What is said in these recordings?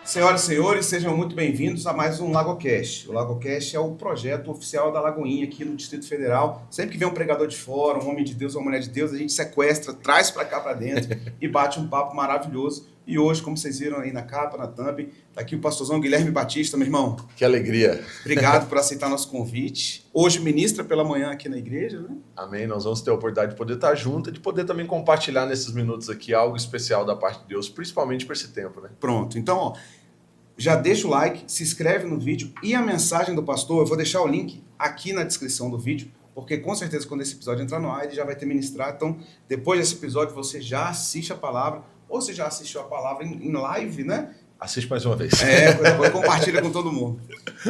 Senhoras e senhores, sejam muito bem-vindos a mais um LagoCast. O LagoCast é o projeto oficial da Lagoinha aqui no Distrito Federal. Sempre que vem um pregador de fora, um homem de Deus ou uma mulher de Deus, a gente sequestra, traz para cá para dentro e bate um papo maravilhoso. E hoje, como vocês viram aí na capa, na thumb, tá aqui o pastorzão Guilherme Batista, meu irmão. Que alegria. Obrigado por aceitar nosso convite. Hoje ministra pela manhã aqui na igreja, né? Amém. Nós vamos ter a oportunidade de poder estar junto e de poder também compartilhar nesses minutos aqui algo especial da parte de Deus, principalmente por esse tempo, né? Pronto. Então, ó, já deixa o like, se inscreve no vídeo e a mensagem do pastor, eu vou deixar o link aqui na descrição do vídeo, porque com certeza quando esse episódio entrar no ar, ele já vai ter ministrado. Então, depois desse episódio, você já assiste a palavra, ou você já assistiu a palavra em live, né? Assiste mais uma vez. Compartilha com todo mundo.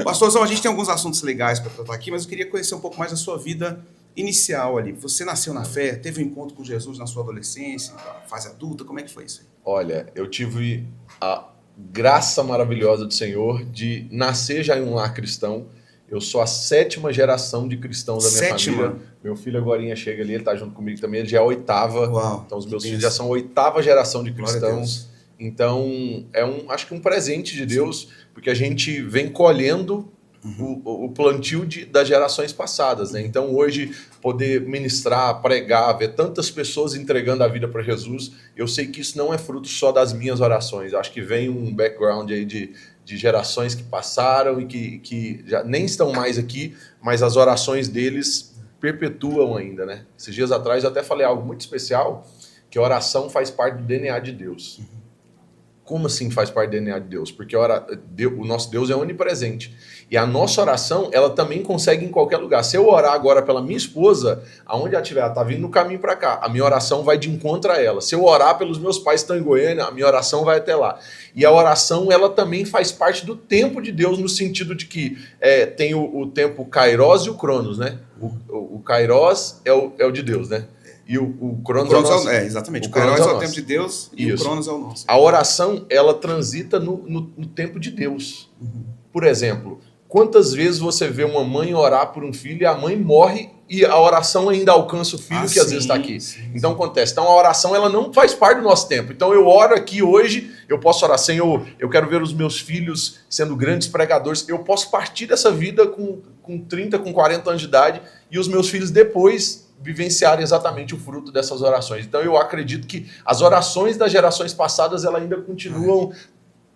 Pastorzão, a gente tem alguns assuntos legais para tratar aqui, mas eu queria conhecer um pouco mais da sua vida inicial ali. Você nasceu na fé, teve um encontro com Jesus na sua adolescência, fase adulta, como é que foi isso aí? Olha, eu tive a graça maravilhosa do Senhor de nascer já em um lar cristão. Eu sou a 7ª geração de cristãos da minha família. Meu filho agora chega ali, ele tá junto comigo também, ele já é a 8ª. Uau, então os meus filhos já são a 8ª geração de cristãos. Então acho que um presente de Deus, porque a gente vem colhendo o plantio das gerações passadas, né? Então hoje poder ministrar, pregar, ver tantas pessoas entregando a vida para Jesus, eu sei que isso não é fruto só das minhas orações. Eu acho que vem um background aí de gerações que passaram e que já nem estão mais aqui, mas as orações deles perpetuam ainda, né? Esses dias atrás eu até falei algo muito especial, que a oração faz parte do DNA de Deus. Como assim faz parte do DNA de Deus? Porque o nosso Deus é onipresente. E a nossa oração, ela também consegue em qualquer lugar. Se eu orar agora pela minha esposa, aonde ela estiver, ela está vindo no caminho para cá, a minha oração vai de encontro a ela. Se eu orar pelos meus pais que estão em Goiânia, a minha oração vai até lá. E a oração, ela também faz parte do tempo de Deus, no sentido de que tem o tempo Kairos e o Cronos, né? O Kairos é o de Deus, né? E o Cronos é o nosso. Exatamente. O Kairos é o tempo de Deus e o Cronos é o nosso. A oração, ela transita no tempo de Deus. Por exemplo, quantas vezes você vê uma mãe orar por um filho e a mãe morre e a oração ainda alcança o filho que às vezes está aqui. Então acontece. Então a oração, ela não faz parte do nosso tempo. Então eu oro aqui hoje, eu posso orar, Senhor, eu quero ver os meus filhos sendo grandes pregadores. Eu posso partir dessa vida com 30, com 40 anos de idade e os meus filhos depois vivenciar exatamente o fruto dessas orações. Então eu acredito que as orações das gerações passadas, elas ainda continuam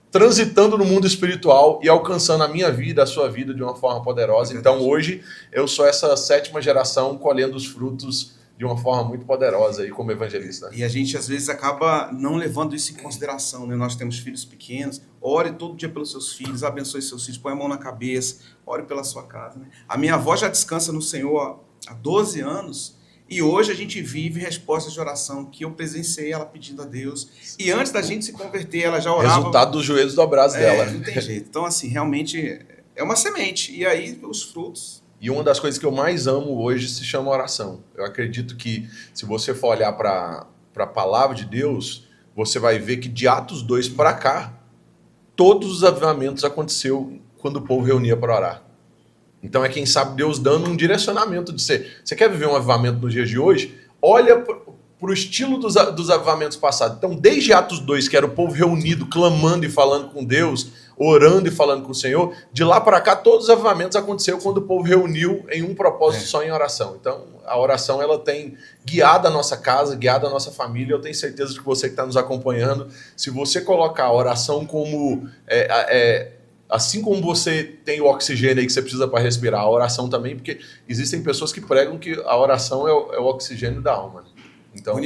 transitando no mundo espiritual e alcançando a minha vida, a sua vida de uma forma poderosa. Então hoje eu sou essa 7ª geração colhendo os frutos de uma forma muito poderosa aí como evangelista. E a gente às vezes acaba não levando isso em consideração, né? Nós temos filhos pequenos, ore todo dia pelos seus filhos, abençoe seus filhos, põe a mão na cabeça, ore pela sua casa, né? A minha avó já descansa no Senhor há 12 anos, e hoje a gente vive respostas de oração que eu presenciei ela pedindo a Deus. E antes da gente se converter, ela já orava. Resultado dos joelhos dobrados dela. Não tem jeito. Então, assim, realmente é uma semente. E aí, os frutos. E uma das coisas que eu mais amo hoje se chama oração. Eu acredito que, se você for olhar para a palavra de Deus, você vai ver que de Atos 2 para cá, todos os avivamentos aconteceu quando o povo reunia para orar. Então quem sabe Deus dando um direcionamento de você quer viver um avivamento nos dias de hoje? Olha para o estilo dos avivamentos passados. Então desde Atos 2, que era o povo reunido, clamando e falando com Deus, orando e falando com o Senhor, de lá para cá todos os avivamentos aconteceram quando o povo reuniu em um propósito só em oração. Então a oração, ela tem guiado a nossa casa, guiado a nossa família. Eu tenho certeza de que você que está nos acompanhando, se você colocar a oração como... assim como você tem o oxigênio aí que você precisa para respirar, a oração também, porque existem pessoas que pregam que a oração é o oxigênio da alma. Né? Então,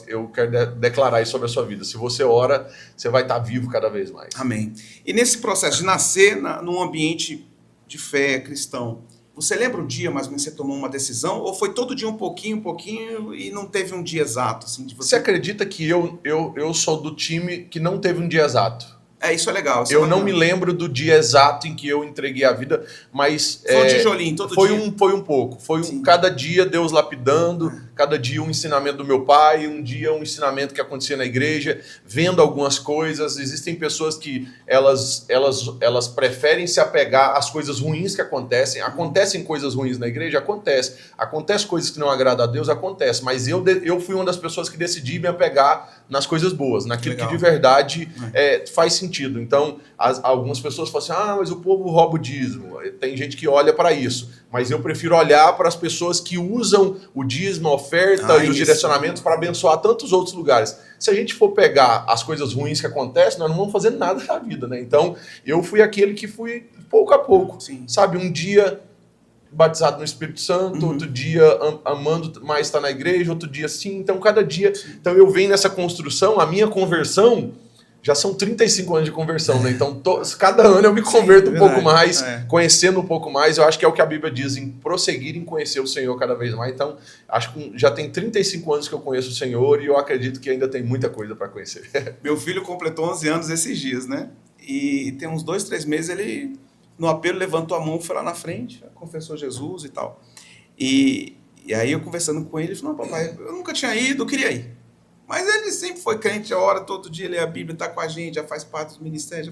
eu quero declarar isso sobre a sua vida. Se você ora, você vai estar vivo cada vez mais. Amém. E nesse processo de nascer num ambiente de fé cristão, você lembra o dia mais ou menos que você tomou uma decisão? Ou foi todo dia um pouquinho, e não teve um dia exato? Assim, de você acredita que eu sou do time que não teve um dia exato? Isso é legal. Eu não me lembro do dia exato em que eu entreguei a vida, mas... Foi um tijolinho todo dia? Foi um pouco. Cada dia Deus lapidando, cada dia um ensinamento do meu pai, um dia um ensinamento que acontecia na igreja, vendo algumas coisas. Existem pessoas que elas preferem se apegar às coisas ruins que acontecem. Acontecem coisas ruins na igreja? Acontece coisas que não agradam a Deus? Acontece. Mas eu fui uma das pessoas que decidi me apegar nas coisas boas, naquilo que de verdade faz sentido. Então, algumas pessoas falam assim, mas o povo rouba o dízimo. Tem gente que olha para isso. Mas eu prefiro olhar para as pessoas que usam o dízimo, a oferta e os direcionamentos para abençoar tantos outros lugares. Se a gente for pegar as coisas ruins que acontecem, nós não vamos fazer nada na vida, né? Então, eu fui aquele que fui pouco a pouco. Sim. Sabe, um dia batizado no Espírito Santo, outro dia amando mais estar na igreja, outro dia sim. Então, cada dia... Então, eu venho nessa construção, a minha conversão... Já são 35 anos de conversão, né? Então, cada ano eu me converto um pouco mais, conhecendo um pouco mais. Eu acho que é o que a Bíblia diz, em prosseguir em conhecer o Senhor cada vez mais. Então, acho que já tem 35 anos que eu conheço o Senhor e eu acredito que ainda tem muita coisa para conhecer. Meu filho completou 11 anos esses dias, né? E tem uns 2, 3 meses ele, no apelo, levantou a mão, foi lá na frente, confessou Jesus e tal. E aí eu conversando com ele, ele falou, não, papai, eu nunca tinha ido, eu queria ir. Mas ele sempre foi crente, a hora, todo dia lê a Bíblia, está com a gente, já faz parte dos ministérios.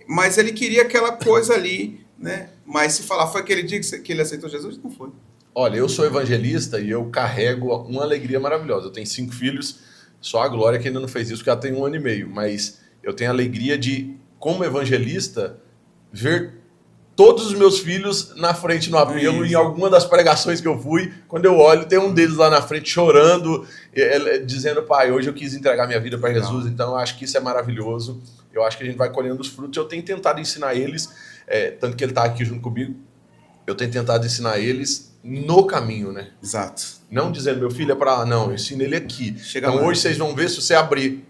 Mas ele queria aquela coisa ali, né? Mas se falar, foi aquele dia que ele aceitou Jesus? Não foi. Olha, eu sou evangelista e eu carrego uma alegria maravilhosa. Eu tenho 5 filhos, só a Glória que ainda não fez isso, porque ela tem 1 ano e meio. Mas eu tenho a alegria de, como evangelista, ver todos os meus filhos na frente no apelo, em alguma das pregações que eu fui, quando eu olho, tem um deles lá na frente chorando, dizendo, pai, hoje eu quis entregar minha vida para Jesus, então eu acho que isso é maravilhoso, eu acho que a gente vai colhendo os frutos. Eu tenho tentado ensinar eles, tanto que ele está aqui junto comigo, eu tenho tentado ensinar eles no caminho, né? Exato. Não dizendo, meu filho é para lá, não, eu ensino ele aqui. Então hoje vocês vão ver, se você abrir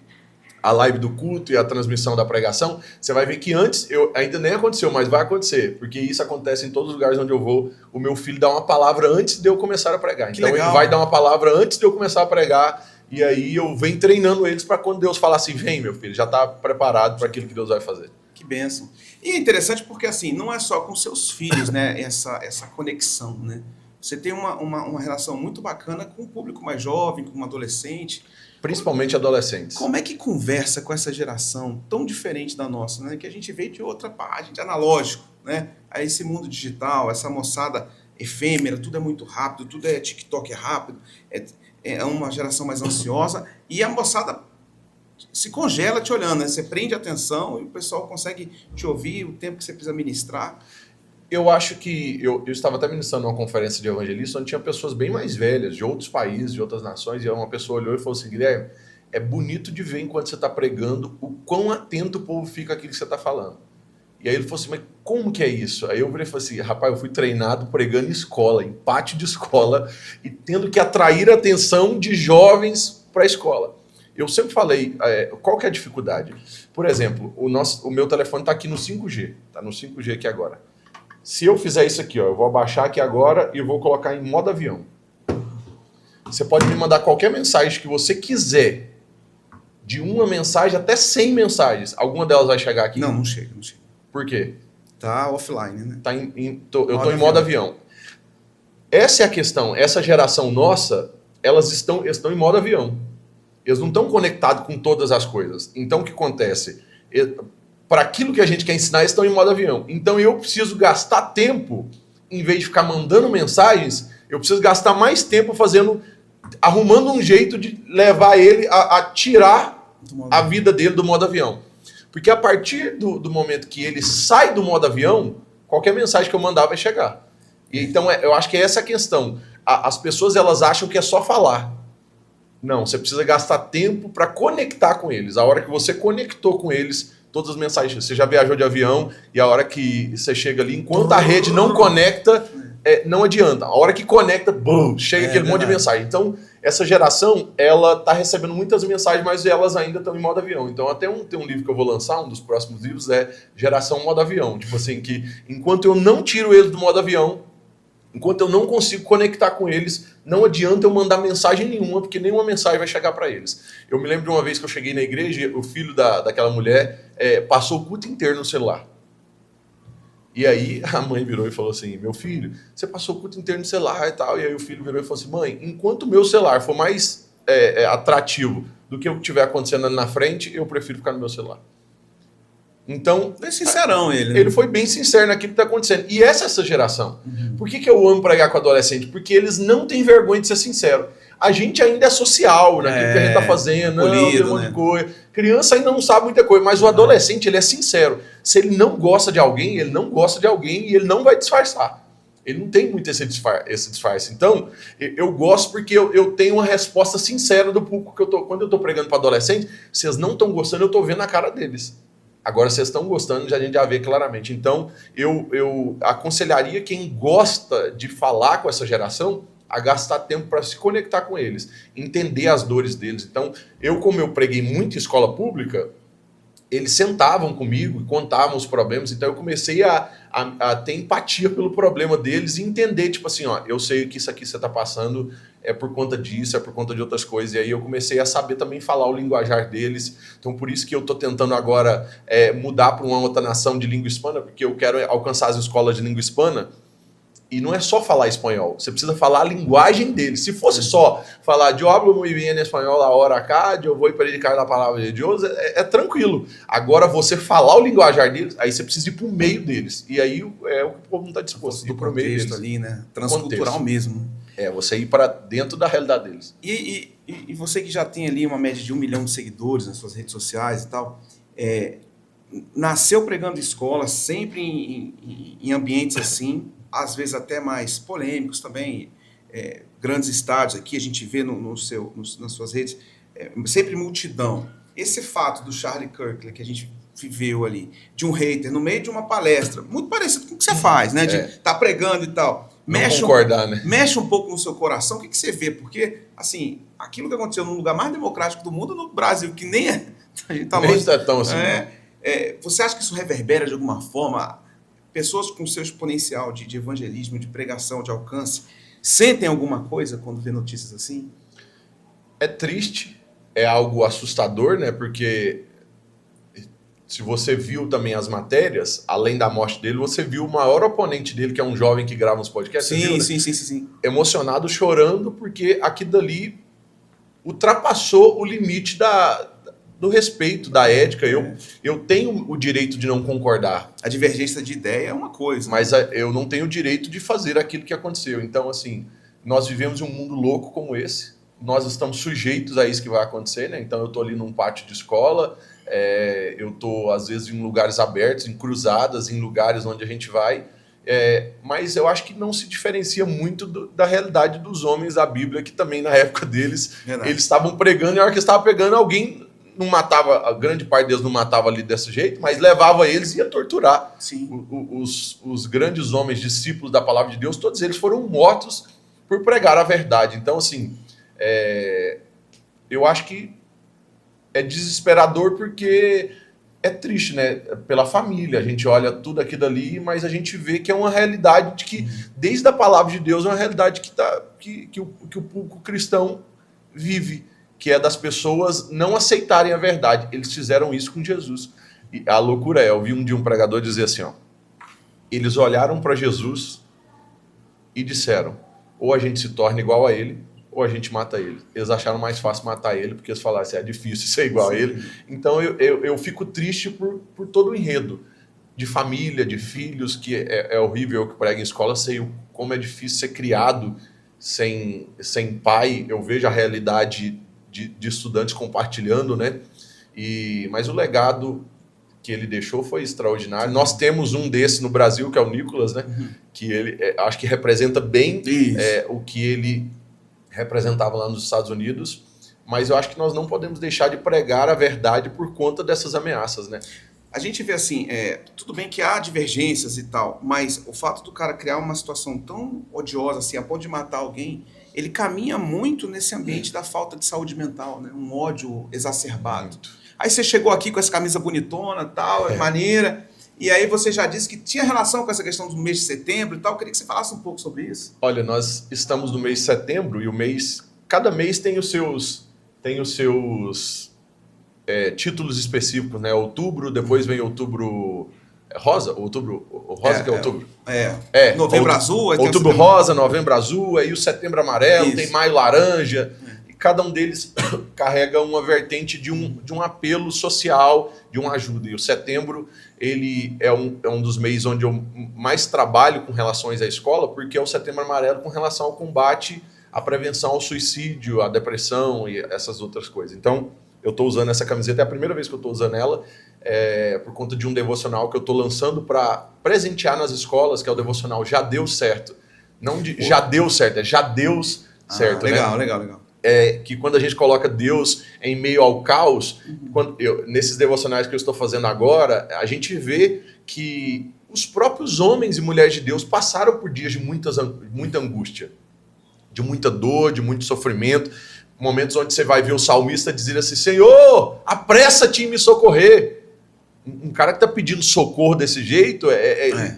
a live do culto e a transmissão da pregação, você vai ver que antes, ainda nem aconteceu, mas vai acontecer, porque isso acontece em todos os lugares onde eu vou. O meu filho dá uma palavra antes de eu começar a pregar. Então ele vai dar uma palavra antes de eu começar a pregar, e aí eu venho treinando eles para quando Deus falar assim, vem meu filho, já está preparado para aquilo que Deus vai fazer. Que bênção. E é interessante porque assim, não é só com seus filhos, né, essa conexão, né? Você tem uma relação muito bacana com o público mais jovem, com um adolescente. Principalmente adolescentes. Como é que conversa com essa geração tão diferente da nossa, né? Que a gente veio de outra parte, de analógico, né? A esse mundo digital, essa moçada efêmera, tudo é muito rápido, tudo é TikTok rápido, é uma geração mais ansiosa, e a moçada se congela te olhando, né? Você prende atenção e o pessoal consegue te ouvir o tempo que você precisa ministrar. Eu acho que... Eu estava até ministrando uma conferência de evangelista onde tinha pessoas bem mais velhas, de outros países, de outras nações, e uma pessoa olhou e falou assim, Guilherme, é bonito de ver enquanto você está pregando o quão atento o povo fica àquilo que você está falando. E aí ele falou assim, mas como que é isso? Aí eu falei assim, rapaz, eu fui treinado pregando em escola, em pátio de escola, e tendo que atrair a atenção de jovens para a escola. Eu sempre falei, qual que é a dificuldade? Por exemplo, o meu telefone está aqui no 5G, está no 5G aqui agora. Se eu fizer isso aqui, ó, eu vou abaixar aqui agora e eu vou colocar em modo avião. Você pode me mandar qualquer mensagem que você quiser, de uma mensagem até 100 mensagens. Alguma delas vai chegar aqui? Não chega. Por quê? Tá offline, né? Eu estou em modo avião. Essa é a questão. Essa geração nossa, elas estão em modo avião. Eles não estão conectados com todas as coisas. Então, o que acontece? Para aquilo que a gente quer ensinar, eles estão em modo avião. Então eu preciso gastar tempo, em vez de ficar mandando mensagens, eu preciso gastar mais tempo arrumando um jeito de levar ele a tirar a vida dele do modo avião. Porque a partir do momento que ele sai do modo avião, qualquer mensagem que eu mandar vai chegar. E então eu acho que é essa a questão. As pessoas elas acham que é só falar. Não, você precisa gastar tempo para conectar com eles. A hora que você conectou com eles, todas as mensagens, você já viajou de avião e a hora que você chega ali, enquanto a rede não conecta, não adianta. A hora que conecta, bum, chega aquele monte de mensagem. Então, essa geração, ela está recebendo muitas mensagens, mas elas ainda estão em modo avião. Então, até tem um livro que eu vou lançar, um dos próximos livros, é Geração Modo Avião. Tipo assim, que enquanto eu não tiro eles do modo avião, enquanto eu não consigo conectar com eles, não adianta eu mandar mensagem nenhuma, porque nenhuma mensagem vai chegar para eles. Eu me lembro de uma vez que eu cheguei na igreja, o filho daquela mulher passou o culto inteiro no celular. E aí a mãe virou e falou assim, meu filho, você passou o culto inteiro no celular e tal. E aí o filho virou e falou assim, mãe, enquanto o meu celular for mais atrativo do que o que estiver acontecendo ali na frente, eu prefiro ficar no meu celular. Então, é sincerão ele, né? Ele foi bem sincero naquilo que está acontecendo. E essa geração. Por que eu amo pregar com adolescente? Porque eles não têm vergonha de ser sincero. A gente ainda é social naquilo que a gente está fazendo. Polido, tem um monte de coisa. Criança ainda não sabe muita coisa, mas o adolescente, ele é sincero. Se ele não gosta de alguém, ele não gosta de alguém e ele não vai disfarçar. Ele não tem muito esse disfarce. Então, eu gosto porque eu tenho uma resposta sincera do público que quando eu estou pregando para adolescente, vocês não estão gostando, eu estou vendo a cara deles. Agora vocês estão gostando, a gente já vê claramente. Então, eu aconselharia quem gosta de falar com essa geração a gastar tempo para se conectar com eles, entender as dores deles. Então, como eu preguei muito em escola pública, eles sentavam comigo e contavam os problemas, então eu comecei a ter empatia pelo problema deles e entender, tipo assim, ó, eu sei que isso aqui você está passando é por conta disso, é por conta de outras coisas, e aí eu comecei a saber também falar o linguajar deles, então por isso que eu estou tentando agora mudar para uma outra nação de língua hispana, porque eu quero alcançar as escolas de língua hispana. E não é só falar espanhol, você precisa falar a linguagem deles. Se fosse só falar eu hablo muy bien espanhol ahora acá, eu vou predicar a palavra de Deus, é tranquilo. Agora você falar o linguajar deles, aí você precisa ir para o meio deles. E aí é o que o povo não está disposto. Do contexto ali, né? Transcultural mesmo. Você ir para dentro da realidade deles. E você que já tem ali uma média de 1 milhão de seguidores nas suas redes sociais e tal, nasceu pregando escola, sempre em ambientes assim, às vezes até mais polêmicos também, grandes estádios aqui, a gente vê nas suas redes, sempre multidão. Esse fato do Charlie Kirk, que a gente viveu ali, de um hater no meio de uma palestra, muito parecido com o que você faz, né? De estar pregando e tal. Mexe um pouco no seu coração, o que você vê? Porque, assim, aquilo que aconteceu no lugar mais democrático do mundo, no Brasil, que nem é... Tá nem é tão assim. Você acha que isso reverbera de alguma forma? Pessoas com seu exponencial de evangelismo, de pregação, de alcance, sentem alguma coisa quando vê notícias assim? É triste, é algo assustador, né? Porque se você viu também as matérias, além da morte dele, você viu o maior oponente dele, que é um jovem que grava uns podcasts. Sim. Emocionado, chorando, porque aquilo dali ultrapassou o limite do respeito, da ética. Eu tenho o direito de não concordar. A divergência de ideia é uma coisa. Mas eu não tenho o direito de fazer aquilo que aconteceu. Então, assim, nós vivemos em um mundo louco como esse. Nós estamos sujeitos a isso que vai acontecer, né? Então, eu estou ali num pátio de escola, eu estou, às vezes, em lugares abertos, em cruzadas, em lugares onde a gente vai. Mas eu acho que não se diferencia muito da realidade dos homens da Bíblia, que também, na época deles, eles estavam pregando, e a hora que estavam pregando, alguém... não matava, a grande parte deles não matava ali desse jeito, mas levava eles e ia torturar. Sim. Os grandes homens, discípulos da palavra de Deus, todos eles foram mortos por pregar a verdade. Então, assim, eu acho que é desesperador porque é triste, né? Pela família, a gente olha tudo aquilo ali, mas a gente vê que é uma realidade de que, desde a palavra de Deus, é uma realidade que o público cristão vive, que é das pessoas não aceitarem a verdade. Eles fizeram isso com Jesus. E a loucura eu vi um dia um pregador dizer assim, ó, eles olharam para Jesus e disseram, ou a gente se torna igual a ele, ou a gente mata ele. Eles acharam mais fácil matar ele, porque eles falaram assim, é difícil ser igual a ele. Então eu fico triste por todo o enredo de família, de filhos, que é horrível. Eu que prego em escola, sei como é difícil ser criado sem pai. Eu vejo a realidade de estudantes compartilhando, né? Mas o legado que ele deixou foi extraordinário. Nós temos um desse no Brasil, que é o Nicolas, né? Que ele acho que representa bem o que ele representava lá nos Estados Unidos, mas eu acho que nós não podemos deixar de pregar a verdade por conta dessas ameaças, né? A gente vê assim, tudo bem que há divergências e tal, mas o fato do cara criar uma situação tão odiosa assim, a ponto de matar alguém, ele caminha muito nesse ambiente da falta de saúde mental, né? Um ódio exacerbado. Aí você chegou aqui com essa camisa bonitona, tal, maneira, e aí você já disse que tinha relação com essa questão do mês de setembro e tal. Eu queria que você falasse um pouco sobre isso. Olha, nós estamos no mês de setembro e cada mês tem os seus títulos específicos, né? Outubro, depois vem outubro Rosa? Outubro? O rosa que é outubro? Novembro azul. Outubro rosa, novembro azul, aí o setembro amarelo, tem maio laranja. E cada um deles carrega uma vertente de um apelo social, de uma ajuda. E o setembro, ele é um dos meses onde eu mais trabalho com relações à escola, porque é o setembro amarelo com relação ao combate, à prevenção ao suicídio, à depressão e essas outras coisas. Então, eu estou usando essa camiseta, é a primeira vez que eu estou usando ela, por conta de um devocional que eu estou lançando para presentear nas escolas, que é o devocional Já Deu Certo. Não de Já Deu Certo, é Já Deus Certo. Legal. Que quando a gente coloca Deus em meio ao caos, nesses devocionais que eu estou fazendo agora, a gente vê que os próprios homens e mulheres de Deus passaram por dias de muita angústia, de muita dor, de muito sofrimento, momentos onde você vai ver o salmista dizer assim: Senhor, apressa-te em me socorrer. Um cara que está pedindo socorro desse jeito,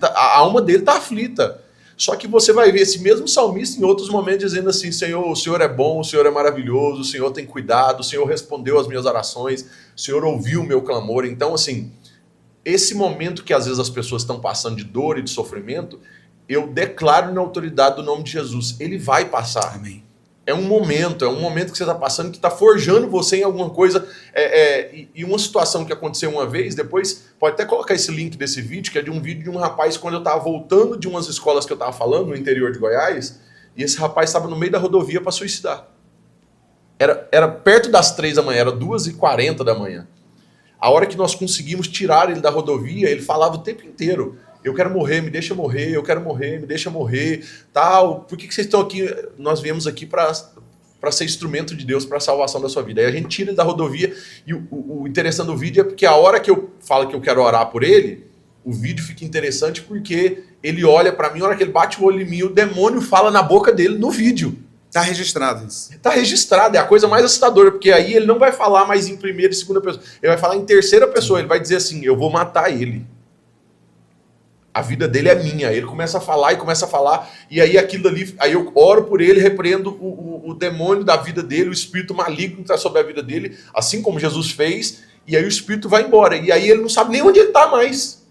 a alma dele está aflita. Só que você vai ver esse mesmo salmista em outros momentos dizendo assim: Senhor, o Senhor é bom, o Senhor é maravilhoso, o Senhor tem cuidado, o Senhor respondeu às minhas orações, o Senhor ouviu o meu clamor. Então, assim, esse momento que às vezes as pessoas estão passando de dor e de sofrimento, eu declaro na autoridade do nome de Jesus, ele vai passar. Amém. É um momento que você está passando, que está forjando você em alguma coisa. E uma situação que aconteceu uma vez, depois, pode até colocar esse link desse vídeo, que é de um vídeo de um rapaz, quando eu estava voltando de umas escolas que eu estava falando, no interior de Goiás, e esse rapaz estava no meio da rodovia para suicidar. Era perto das 3 da manhã, era 2h40 da manhã. A hora que nós conseguimos tirar ele da rodovia, ele falava o tempo inteiro: eu quero morrer, me deixa morrer, eu quero morrer, me deixa morrer, tal. Por que vocês estão aqui? Nós viemos aqui para ser instrumento de Deus para a salvação da sua vida. Aí a gente tira ele da rodovia e o interessante do vídeo é porque a hora que eu falo que eu quero orar por ele, o vídeo fica interessante porque ele olha para mim, a hora que ele bate o olho em mim, o demônio fala na boca dele no vídeo. Tá registrado isso. Tá registrado, é a coisa mais assustadora, porque aí ele não vai falar mais em primeira e segunda pessoa, ele vai falar em terceira pessoa, ele vai dizer assim: eu vou matar ele. A vida dele é minha. Ele começa a falar, e aí aquilo ali, aí eu oro por ele, repreendo o demônio da vida dele, o espírito maligno que está sobre a vida dele, assim como Jesus fez, e aí o espírito vai embora. E aí ele não sabe nem onde ele está mais.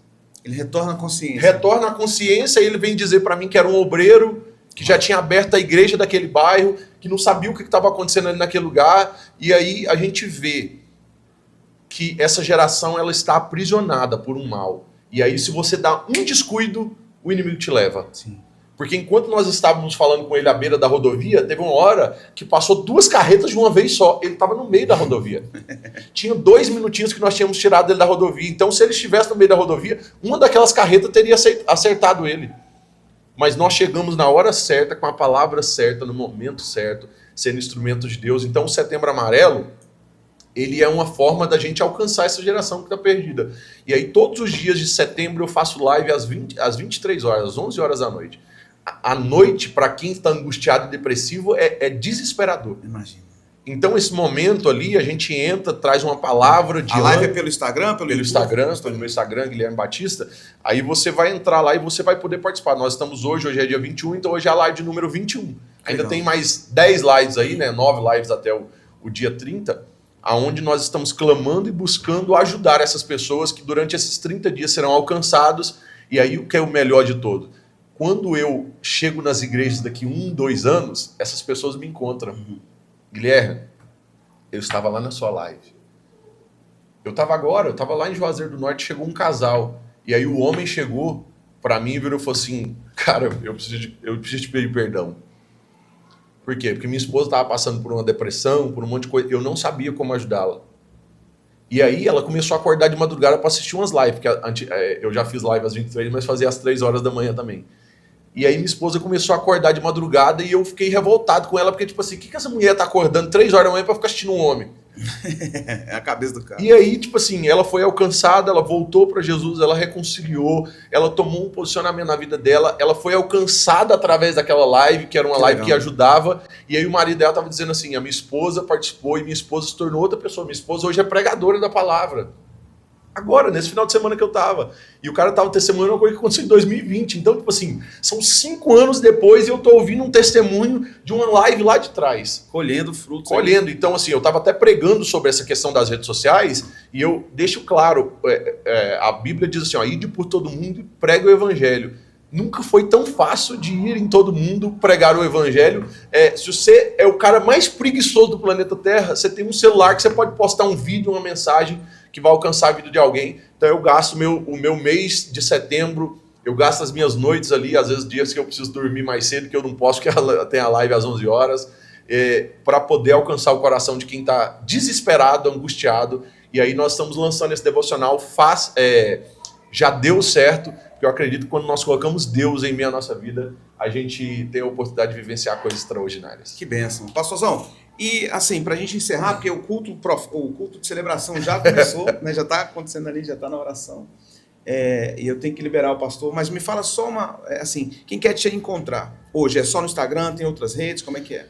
Ele retorna à consciência. Retorna à consciência, e ele vem dizer para mim que era um obreiro, que já tinha aberto a igreja daquele bairro, que não sabia o que estava acontecendo ali naquele lugar, e aí a gente vê que essa geração ela está aprisionada por um mal. E aí, se você dá um descuido, o inimigo te leva. Sim. Porque enquanto nós estávamos falando com ele à beira da rodovia, teve uma hora que passou 2 carretas de uma vez só. Ele estava no meio da rodovia. Tinha 2 minutinhos que nós tínhamos tirado ele da rodovia. Então, se ele estivesse no meio da rodovia, uma daquelas carretas teria acertado ele. Mas nós chegamos na hora certa, com a palavra certa, no momento certo, sendo instrumento de Deus. Então, o Setembro Amarelo, ele é uma forma da gente alcançar essa geração que está perdida. E aí, todos os dias de setembro, eu faço live às 23 horas, às 11 horas da noite. A noite, para quem está angustiado e depressivo, é desesperador. Imagina. Então, esse momento ali, a gente entra, traz uma palavra de... A live é pelo Instagram? Pelo Instagram, estou no meu Instagram, Guilherme Batista. Aí você vai entrar lá e você vai poder participar. Nós estamos hoje é dia 21, então hoje é a live de número 21. Ainda tem mais 10 lives aí, né? 9 lives até o dia 30. Aonde nós estamos clamando e buscando ajudar essas pessoas que durante esses 30 dias serão alcançados. E aí o que é o melhor de todo? Quando eu chego nas igrejas daqui 1, 2 anos, essas pessoas me encontram. Guilherme, eu estava lá na sua live. Eu estava lá em Juazeiro do Norte, chegou um casal. E aí o homem chegou para mim e virou e falou assim: cara, eu preciso te pedir perdão. Por quê? Porque minha esposa estava passando por uma depressão, por um monte de coisa. Eu não sabia como ajudá-la. E aí ela começou a acordar de madrugada para assistir umas lives. Porque eu já fiz live às 23, mas fazia às 3 horas da manhã também. E aí minha esposa começou a acordar de madrugada e eu fiquei revoltado com ela. Porque tipo assim, o que essa mulher tá acordando 3 horas da manhã para ficar assistindo um homem? É a cabeça do cara. E aí, tipo assim, ela foi alcançada, ela voltou para Jesus, ela reconciliou, ela tomou um posicionamento na vida dela, ela foi alcançada através daquela live, que era uma live que ajudava, e aí o marido dela estava dizendo assim: a minha esposa participou e minha esposa se tornou outra pessoa. Minha esposa hoje é pregadora da palavra. agora, nesse final de semana que eu tava. E o cara tava testemunhando uma coisa que aconteceu em 2020. Então, tipo assim, são 5 anos depois e eu tô ouvindo um testemunho de uma live lá de trás. Colhendo frutos. Colhendo. Então, assim, eu tava até pregando sobre essa questão das redes sociais e eu deixo claro, a Bíblia diz assim, ó, ide por todo mundo e prega o evangelho. Nunca foi tão fácil de ir em todo mundo pregar o evangelho. Se você é o cara mais preguiçoso do planeta Terra, você tem um celular que você pode postar um vídeo, uma mensagem que vai alcançar a vida de alguém. Então eu gasto o meu mês de setembro, eu gasto as minhas noites ali, às vezes dias que eu preciso dormir mais cedo, que eu não posso, que tem a live às 11 horas, para poder alcançar o coração de quem está desesperado, angustiado. E aí nós estamos lançando esse devocional, já deu certo. Porque eu acredito que quando nós colocamos Deus em meio à nossa vida, a gente tem a oportunidade de vivenciar coisas extraordinárias. Que bênção. Pastorzão, e assim, para a gente encerrar, porque o culto de celebração já começou, né, já está acontecendo ali, já está na oração, e eu tenho que liberar o pastor, mas me fala só assim, quem quer te encontrar hoje? É só no Instagram, tem outras redes, como é que é?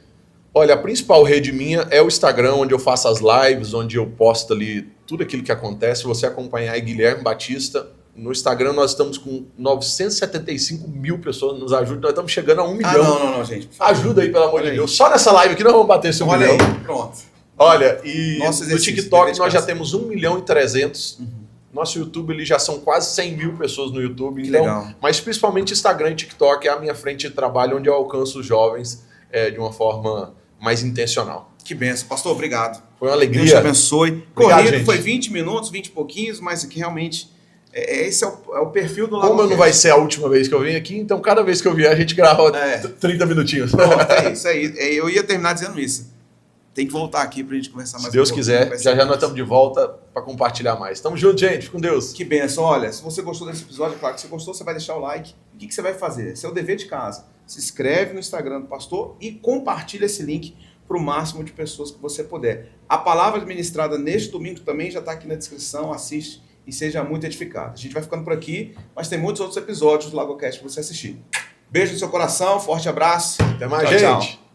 Olha, a principal rede minha é o Instagram, onde eu faço as lives, onde eu posto ali tudo aquilo que acontece. Se você acompanhar aí, Guilherme Batista. No Instagram nós estamos com 975 mil pessoas, nos ajudam, nós estamos chegando a 1 milhão. Não, gente. Ajuda aí, pelo amor de Deus. Só nessa live aqui nós vamos bater esse 1 milhão. Olha aí, pronto. Olha, e no TikTok nós já temos 1 milhão e 300. Nosso YouTube, ele já são quase 100 mil pessoas no YouTube. Que então, legal. Mas principalmente Instagram e TikTok é a minha frente de trabalho, onde eu alcanço os jovens de uma forma mais intencional. Que benção. Pastor, obrigado. Foi uma alegria. Deus te abençoe. Obrigado, Corrido, gente. foi 20 minutos, 20 e pouquinhos, mas aqui realmente... Esse é o perfil do Como Lagocast. não vai ser a última vez que eu venho aqui, então cada vez que eu vier a gente grava 30 minutinhos. Pronto, é isso aí. Eu ia terminar dizendo isso. Tem que voltar aqui pra gente conversar mais. Se Deus quiser, já nós estamos de volta para compartilhar mais. Tamo junto, gente. Fica com Deus. Que bênção. Olha, se você gostou desse episódio, claro que se você vai deixar o like. O que você vai fazer? Esse é o dever de casa. Se inscreve no Instagram do pastor e compartilha esse link para o máximo de pessoas que você puder. A palavra administrada neste domingo também já está aqui na descrição. Assiste e seja muito edificado. A gente vai ficando por aqui, mas tem muitos outros episódios do Lagocast para você assistir. Beijo no seu coração, forte abraço. Até mais, tchau, gente. Tchau.